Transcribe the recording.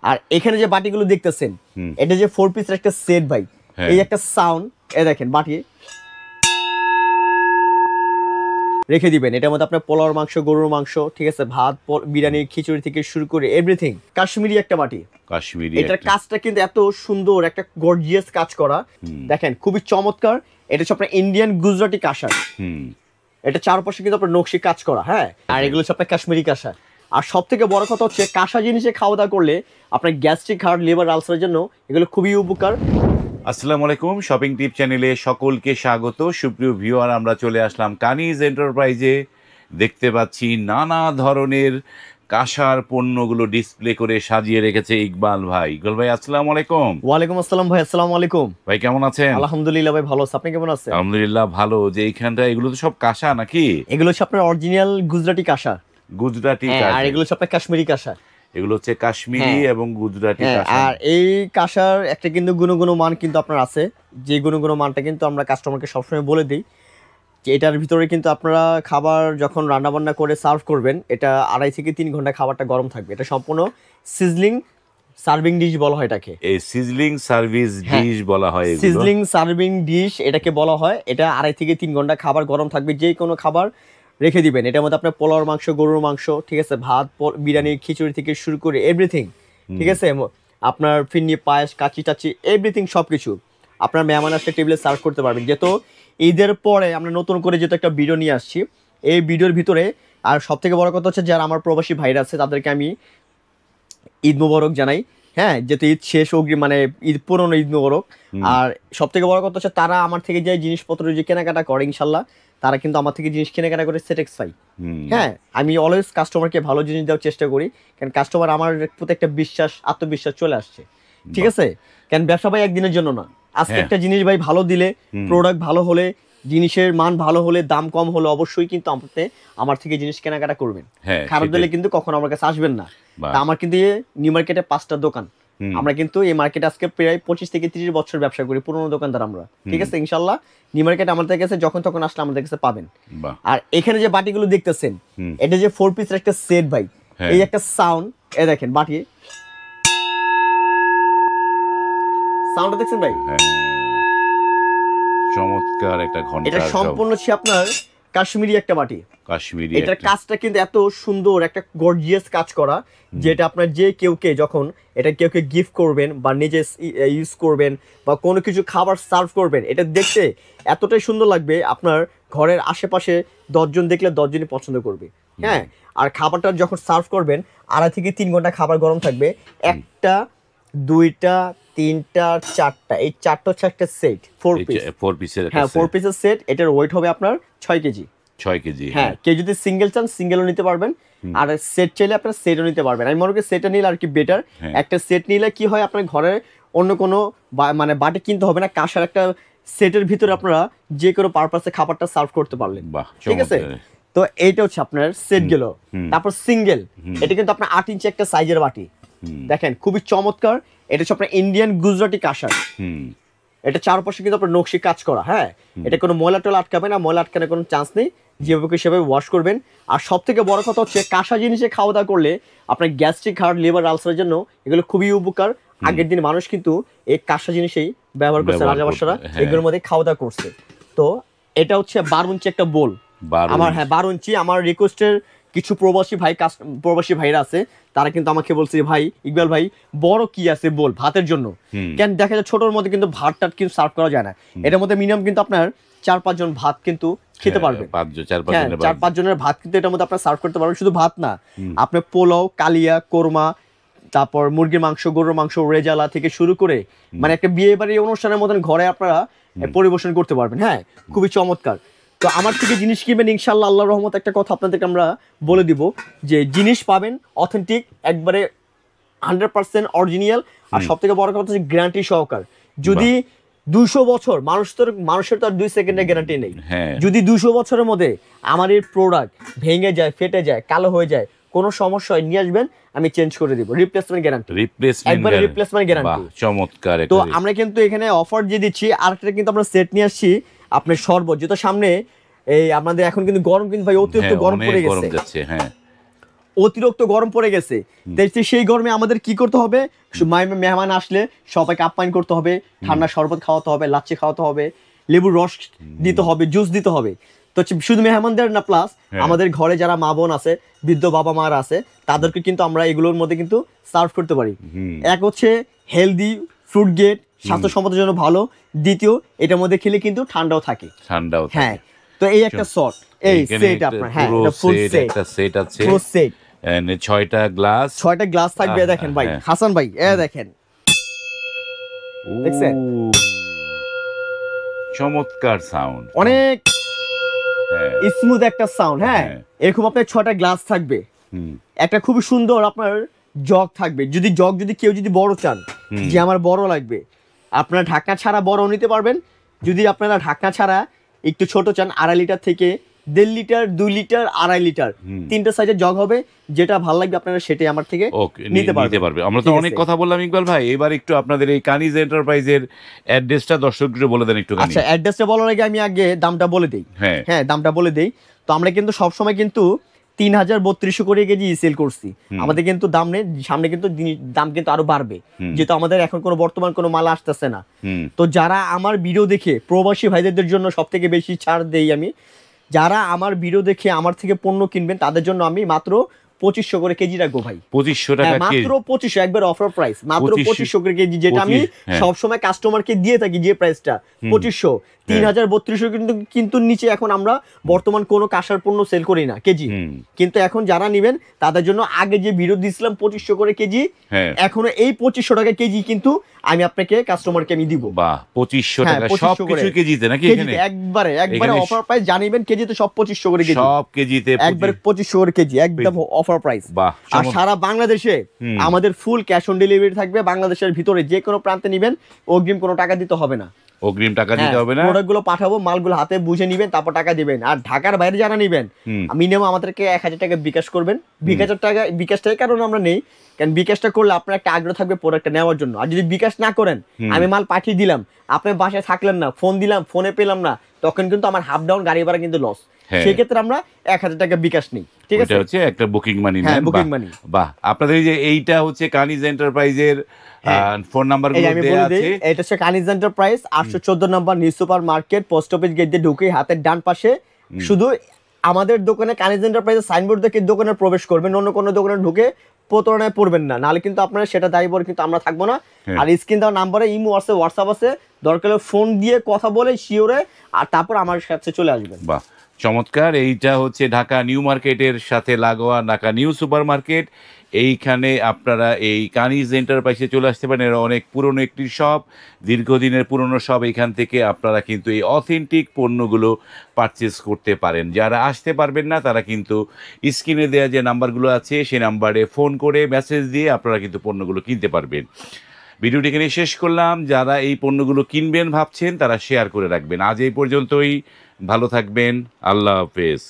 আর এখানে যে বাটিগুলো দেখতেছেন এটা যে 4 পিসের একটা সেট ভাই, এই একটা সাউন্ড দেখেন বাটি রেখে দিবেন। এটার মধ্যে আপনার পোলাওর মাংস, গরুর মাংস, ঠিক আছে, ভাত, বিরিয়ানি, খিচুড়ি থেকে শুরু করে এভরিথিং। কাশ্মীরি একটা বাটি, কাশ্মীরি। এটার কাজটা কিন্তু এত সুন্দর, একটা গর্জিয়াস কাজ করা, দেখেন খুবই চমৎকার। এটা হচ্ছে আপনার ইন্ডিয়ান গুজরাটি কাঁসা। এটা চারপাশে কিন্তু আপনার নকশি কাজ করা, হ্যাঁ। আর এগুলো হচ্ছে আপনার কাশ্মীরি কাঁসা। আর সব থেকে বড় কথা হচ্ছে কাঁসা জিনিসে খাওয়া দাওয়া করলে আপনার গ্যাস্ট্রিক, হার্ট, লিভার, আলসারের জন্য এগুলো খুবই উপকার। আসসালামু আলাইকুম, শপিং টিপ চ্যানেলে সকলকে স্বাগত। সুপ্রিয় ভিউয়ার, আমরা চলে আসলাম কানিজ এন্টারপ্রাইজে। দেখতে পাচ্ছি নানা ধরনের কাঁসার পণ্যগুলো ডিসপ্লে করে সাজিয়ে রেখেছে ইকবাল ভাই। ইকবাল ভাই, আসসালামু আলাইকুম। ওয়ালাইকুম আসসালাম ভাই। আসসালামু আলাইকুম ভাই, কেমন আছেন? আলহামদুলিল্লাহ ভাই, ভালো আছি। আপনি কেমন আছেন? আলহামদুলিল্লাহ ভালো। যে এইখানটা এগুলো তো সব কাঁসা নাকি? এগুলো হচ্ছে আপনার অরিজিনাল গুজরাটি কাঁসা। গুজরাটি কাঁসা। আর এগুলো হচ্ছে আপনার কাশ্মীরি কাঁসা। এগুলো হচ্ছে কাশ্মীরি এবং গুজরাটি কাঁসা। আর এই কাঁসার একটা কিন্তু গুণগত মান কিন্তু আপনার আছে, যে গুণগত মানটা কিন্তু আমরা কাস্টমারকে সবসময় বলে দিই যে এটার ভিতরে কিন্তু আপনারা খাবার যখন রান্না বান্না করে সার্ভ করবেন, এটা 2.5 থেকে 3 ঘন্টা খাবারটা গরম থাকবে। এটা সম্পূর্ণ সিজলিং সার্ভিং ডিশ বলা হয় এটাকে। এই সিজলিং সার্ভিস ডিশ বলা হয় এগুলো। সিজলিং সার্ভিং ডিশ এটাকে বলা হয়। এটা 2.5 থেকে 3 ঘন্টা খাবার গরম থাকবে, যে কোনো খাবার রেখে দিবেন। এটার মধ্যে আপনার পোলাওর মাংস, গরুর মাংস, ঠিক আছে, ভাত, বিরিয়ানি, খিচুড়ি থেকে শুরু করে এভরিথিং, ঠিক আছে, আপনার ফিরনি, পায়েস, কাচি টাচি এভরিথিং সবকিছু আপনার মেহমান আসলে টেবিলে সার্ভ করতে পারবেন। যেহেতু ঈদের পরে আমরা নতুন করে যেহেতু একটা ভিডিও নিয়ে আসছি, এই ভিডিওর ভিতরে আর সব থেকে বড় কথা হচ্ছে যারা আমার প্রবাসী ভাইরা আছে তাদেরকে আমি ঈদ মোবারক জানাই। হ্যাঁ, যেহেতু ঈদ শেষ, অগ্রিম মানে ঈদ, পুরনো ঈদ মোবারক। আর সব থেকে বড় কথা হচ্ছে তারা আমার থেকে যে জিনিসপত্র যে কেনাকাটা করে, ইনশাল্লাহ তারা কিন্তু আমার থেকে জিনিস কেনাকাটা করে স্যাটিসফাই। হ্যাঁ, আমি অলওয়েজ কাস্টমারকে ভালো জিনিস দেওয়ার চেষ্টা করি, কারণ কাস্টমার আমার প্রতি একটা বিশ্বাস, আত্মবিশ্বাস চলে আসছে, ঠিক আছে। কারণ ব্যবসা ভাই একদিনের জন্য না। আজকে একটা জিনিস ভাই ভালো দিলে, প্রোডাক্ট ভালো হলে, জিনিসের মান ভালো হলে, দাম কম হলে অবশ্যই কিন্তু আপনি আমার থেকে জিনিস কেনাকাটা করবেন। খারাপ দিলে কিন্তু কখনো আমার কাছে আসবেন না। আমার কিন্তু নিউ মার্কেটে 5টা দোকান। আমরা কিন্তু এই মার্কেটে আজকে প্রায় 25 থেকে 30 বছর ব্যবসা করি, পুরনো দোকানদার আমরা, ঠিক আছে। ইনশাল্লাহ নিউ মার্কেট আমাদের কাছে যখন তখন আসলে আমাদের কাছে পাবেন। আর এখানে যে বাটিগুলো দেখতেছেন এটা যে 4 পিসের একটা সেট ভাই, এই একটা সাউন্ড দেখেন, বাটি সাউন্ডটা দেখছেন ভাই, চমৎকার একটা ঘন্টা। এটা সম্পূর্ণ হচ্ছে আপনার কাশ্মীরি একটা বাটি। কাশ্মীরি। এটার কাজটা কিন্তু এত সুন্দর, একটা গর্জিয়াস কাজ করা, যেটা আপনার যে কেউকে যখন এটা কেউকে গিফট করবেন বা নিজে ইউজ করবেন বা কোনো কিছু খাবার সার্ভ করবেন, এটা দেখতে এতটাই সুন্দর লাগবে, আপনার ঘরের আশেপাশে 10 জন দেখলে 10 জনই পছন্দ করবে। হ্যাঁ, আর খাবারটা যখন সার্ভ করবেন 2.5 থেকে 3 ঘন্টা খাবার গরম থাকবে। 1টা 2টা 3টা 4টা, এই 4টা হচ্ছে একটা সেট, 4 পিসের। হ্যাঁ, 4 পিসের সেট। এটার ওয়েট হবে আপনার 6 কেজি। 6 কেজি। হ্যাঁ, কেউ যদি সিঙ্গেল চান সিঙ্গেলও নিতে পারবেন, আর সেট চাইলে আপনার সেটও নিতে পারবেন। আমি মনে করি সেটটা নিলে আর কি বেটার। একটা সেট নিলে কি হয়, আপনার ঘরে অন্য কোনো মানে বাটি কিনতে হবে না, কাঁসার একটা সেটের ভিতরে আপনারা যে কোনো পারপাসে খাবারটা সার্ভ করতে পারলেন, ঠিক আছে। তো এইটা হচ্ছে আপনার সেট গেল। তারপর সিঙ্গেল, এটা কিন্তু আপনার 8 ইঞ্চি একটা সাইজের বাটি, দেখেন খুবই চমৎকার। এটা হচ্ছে আপনার ইন্ডিয়ান গুজরাটি কাঁসা। এটা চারপাশে কিন্তু আপনার নকশি কাজ করা। হ্যাঁ, এটা কোনো ময়লা টলা আটকাবে না, ময়লা আটকানোর কোনো চান্স নেই, যেভাবে সেভাবে ওয়াশ করবেন। আর সব থেকে বড় কথা হচ্ছে কাঁসা জিনিসে খাওয়া দাওয়া করলে আপনার গ্যাস্ট্রিক, হার্ট, লিভার, আলসারের জন্য এগুলো খুবই উপকার। আগের দিন মানুষ কিন্তু এই কাঁসা জিনিসেই ব্যবহার করছে, রাজাবাসারা এগুলোর মধ্যে খাওয়া দাওয়া করছে। তো এটা হচ্ছে 12 ইঞ্চি একটা বোল আমার। হ্যাঁ, 12 ইঞ্চি। আমার রিকোয়েস্টের কিছু প্রবাসী ভাইরা আছে, তারা কিন্তু আমাকে বলছে ভাই ইকবাল ভাই বড় কি আছে বল ভাতের জন্য। কেন দেখা যায় ছোটর মধ্যে কিন্তু ভাতটা কিন্তু সার্ভ করা যায় না। এটার মধ্যে মিনিমাম কিন্তু আপনার 4-5 জন ভাত কিন্তু খেতে পারবেন। 4-5 জনের ভাত কিন্তু এটার মধ্যে আপনার সার্ভ করতে পারবেন। শুধু ভাত না, আপনি পোলাও, কালিয়া, কোরমা, তারপর মুরগির মাংস, গরুর মাংস, রেজালা থেকে শুরু করে মানে একটা বিয়ে বাড়ির অনুষ্ঠানের মতন ঘরে আপনারা পরিবেশন করতে পারবেন। হ্যাঁ, খুবই চমৎকার। তো আমার থেকে জিনিস কিনবেন, ইনশাল্লাহ আল্লাহর রহমত একটা কথা আপনাদেরকে আমরা বলে দিব যে জিনিস পাবেন অথেন্টিক, একবারে 100% অরিজিনাল। আর সব থেকে বড় কথা হচ্ছে গ্যারান্টি সহকার। যদি 200 বছর মানুষের তো আর 2 সেকেন্ডের গ্যারান্টি নেই। যদি 200 বছরের মধ্যে আমার এই প্রোডাক্ট ভেঙে যায়, ফেটে যায়, কালো হয়ে যায়, কোনো সমস্যা হয় নিয়ে আসবেন, আমি চেঞ্জ করে দিব। রিপ্লেসমেন্ট গ্যারান্টি, একবারে রিপ্লেসমেন্ট গ্যারান্টি। চমৎকার। তো আমরা কিন্তু এখানে অফার দিয়ে দিচ্ছি। আরেকটা কিন্তু আমরা সেট নিয়ে আসছি আপনার শরবত, যেটা সামনে এই আমাদের এখন কিন্তু গরম, কিন্তু ভাই অতিরিক্ত গরম পড়ে গেছে। অতিরিক্ত গরম পড়ে গেছে, তাই সেই গরমে আমাদের কি করতে হবে, মেহমান আসলে সবাইকে আপ্যায়ন করতে হবে, ঠান্ডা শরবত খাওয়াতে হবে, লাচ্ছি খাওয়াতে হবে, লেবুর রস দিতে হবে, জুস দিতে হবে। তো শুধু মেহমানদের না, প্লাস আমাদের ঘরে যারা মা বোন আছে, বৃদ্ধ বাবা মারা আছে, তাদেরকে কিন্তু আমরা এগুলোর মধ্যে কিন্তু সার্ভ করতে পারি। এক হচ্ছে হেলদি, ফ্রুট গেট, স্বাস্থ্যসম্মতের জন্য ভালো। দ্বিতীয়, এটার মধ্যে খেলে কিন্তু ঠান্ডাও থাকে। হ্যাঁ, তো এই একটা শট, এই সেট আপনার, হ্যাঁ এটা ফুল সেট, একটা সেট আছে, ফুল সেট, 6টা গ্লাস, 6টা গ্লাস থাকবে। দেখেন ভাই, হাসান ভাই, দেখেন, দেখছেন চমৎকার সাউন্ড, অনেক স্মুথ একটা সাউন্ড। হ্যাঁ, এরকম আপনার 6টা গ্লাস থাকবে, একটা খুব সুন্দর আপনার জগ থাকবে। যদি কেউ বড় চান, যে আমার বড় লাগবে, আপনারা ঢাকনা ছাড়া বড় নিতে পারবেন। যদি আপনারা ঢাকনা ছাড়া একটু ছোট চান, 2.5 লিটার থেকে 1.5 লিটার, 2 লিটার, 2.5 লিটার, 3টা সাইজের জগ হবে, যেটা ভালো লাগবে আপনারা সেটাই আমার থেকে নিতে পারবে। আমরা তো অনেক কথা বললাম ইকবাল ভাই, এবার একটু আপনাদের এই কানিজ এন্টারপ্রাইজের অ্যাড্রেসটা দর্শকদের বলে দেন একটু। আচ্ছা, অ্যাড্রেসটা বলার আগে আমি আগে দামটা বলে দেই। হ্যাঁ, দামটা বলে দেই। তো আমরা কিন্তু সবসময় কিন্তু 3,3200 করে কেজি সেল করছি। আমাদের কিন্তু দাম নেই, সামনে কিন্তু দাম কিন্তু আরো বাড়বে, যেহেতু আমাদের এখন কোনো বর্তমান কোনো মাল আসতেছে না। তো যারা আমার ভিডিও দেখে, প্রবাসী ভাইদের জন্য সব থেকে বেশি ছাড় দেই আমি। যারা আমার ভিডিও দেখে আমার থেকে পণ্য কিনবেন, তাদের জন্য আমি মাত্র 2500 করে কেজি রাখবো ভাই। 2500 টাকা, মাত্র 2500, একবার অফার প্রাইস, মাত্র 2500 করে কেজি, যেটা আমি সবসময় কাস্টমারকে দিয়ে থাকি। যে প্রাইসটা 2500, 3,3200 কিন্তু নিচে এখন আমরা বর্তমান কোনো কাঁসার পণ্য সেল করি না কেজি। কিন্তু এখন যারা নেবেন তাদের জন্য আগে যে ভিডিও দিয়েছিলাম 2500 করে কেজি, এখনো এই 2500 টাকা কেজি কিন্তু আমি আপনাকে কাস্টমারকে আমি দিব। বাহ, 2500 টাকা সব কিছু কেজিতে নাকি? এখানে একবারে অফার প্রাইস, জানিবেন কেজিতে সব 2500 করে কেজি, সব কেজিতে একবারে 2500 করে কেজি, একদম অফার প্রাইস। আর সারা বাংলাদেশে আমাদের ফুল ক্যাশ অন ডেলিভারি থাকবে। বাংলাদেশের ভিতরে যে কোনো প্রান্তে নেবেন, অগ্রিম কোনো টাকা দিতে হবে না। অগ্রিম টাকা দিতে হবে না, প্রোডাক্টগুলো পাঠাবো, মালগুলো হাতে বুঝে নিবেন, তারপর টাকা দিবেন। আর ঢাকার বাইরে যারা নিবেন, মিনিমাম আমাদেরকে 1000 টাকা বিকাশ করবেন। 1000 টাকা বিকাশটাই কারণ আমরা নেই, কারণ বিকাশটা করলে আপনার একটা আগ্রহ থাকবে প্রোডাক্টটা নেওয়ার জন্য। আর যদি বিকাশ না করেন, আমি মাল পাঠিয়ে দিলাম, আপনি বাসায় থাকলেন না, ফোন দিলাম, ফোনে পেলাম না, তখন কিন্তু আমার হাফ ডাউন গাড়ি ভাড়া কিন্তু লস। সেই ক্ষেত্রে আমরা 1000 টাকা বিকাশ নেই। ঠিক আছে, এটা হচ্ছে একটা বুকিং মানি। হ্যাঁ, বুকিং মানি। বাহ, আপনাদের এই যে এইটা হচ্ছে কানিজ এন্টারপ্রাইজের ফোন নাম্বারগুলো দেয়া আছে। এটা হচ্ছে Kaniz enterprise, 814 number new super market, post office gate দিয়ে ঢুকে হাতের ডান পাশে। শুধু আমাদের দোকানে কানিজ এন্টারপ্রাইজের সাইনবোর্ড দেখে দোকানে প্রবেশ করবেন, অন্য কোনো দোকানে ঢুকে প্রতারণায় পড়বেন না, নাহলে কিন্তু আপনারা সেটা দায়ী কিন্তু আমরা থাকবো না। আর স্ক্রিন দেওয়া নাম্বারে ইমো আছে, হোয়াটসঅ্যাপ আছে, দরকার হলে ফোন দিয়ে কথা বলে শিওরে, আর তারপর আমার কাছে চলে আসবেন। বাহ, চমৎকার। এইটা হচ্ছে ঢাকা নিউ মার্কেটের সাথে লাগোয়া ঢাকা নিউ সুপার মার্কেট। এইখানে আপনারা এই কানিজ এন্টারপ্রাইজে চলে আসতে পারেন। এরা অনেক পুরনো একটি শপ, দীর্ঘদিনের পুরনো শপ। এইখান থেকে আপনারা কিন্তু এই অথেন্টিক পণ্যগুলো পারচেস করতে পারেন। যারা আসতে পারবেন না, তারা কিন্তু স্ক্রিনে দেওয়া যে নাম্বারগুলো আছে, সেই নাম্বারে ফোন করে মেসেজ দিয়ে আপনারা কিন্তু পণ্যগুলো কিনতে পারবেন। ভিডিওটি এখানে শেষ করলাম। যারা এই পণ্যগুলো কিনবেন ভাবছেন, তারা শেয়ার করে রাখবেন। আজ এই পর্যন্তই, ভালো থাকবেন, আল্লাহ হাফেজ।